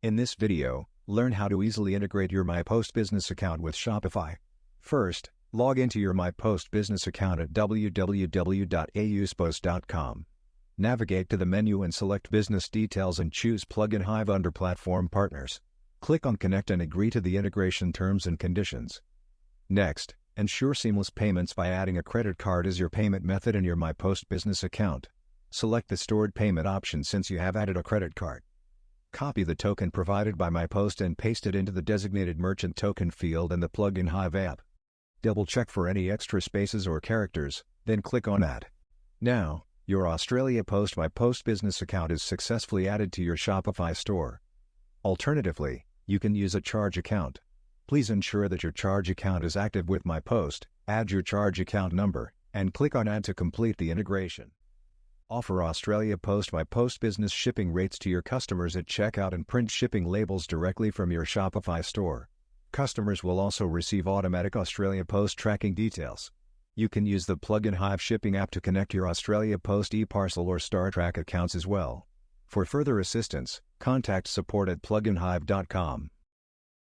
In this video, learn how to easily integrate your MyPost Business account with Shopify. First, log into your MyPost Business account at www.auspost.com. Navigate to the menu and select Business Details and choose Plugin Hive under Platform Partners. Click on Connect and agree to the integration terms and conditions. Next, ensure seamless payments by adding a credit card as your payment method in your MyPost Business account. Select the stored payment option since you have added a credit card. Copy the token provided by MyPost and paste it into the designated merchant token field in the Plugin Hive app. Double-check for any extra spaces or characters, then click on Add. Now, your Australia Post MyPost Business account is successfully added to your Shopify store. Alternatively, you can use a charge account. Please ensure that your charge account is active with MyPost, add your charge account number, and click on Add to complete the integration. Offer Australia Post MyPost Business shipping rates to your customers at checkout and print shipping labels directly from your Shopify store. Customers will also receive automatic Australia Post tracking details. You can use the Plugin Hive shipping app to connect your Australia Post eParcel or StarTrack accounts as well. For further assistance, contact support@pluginhive.com.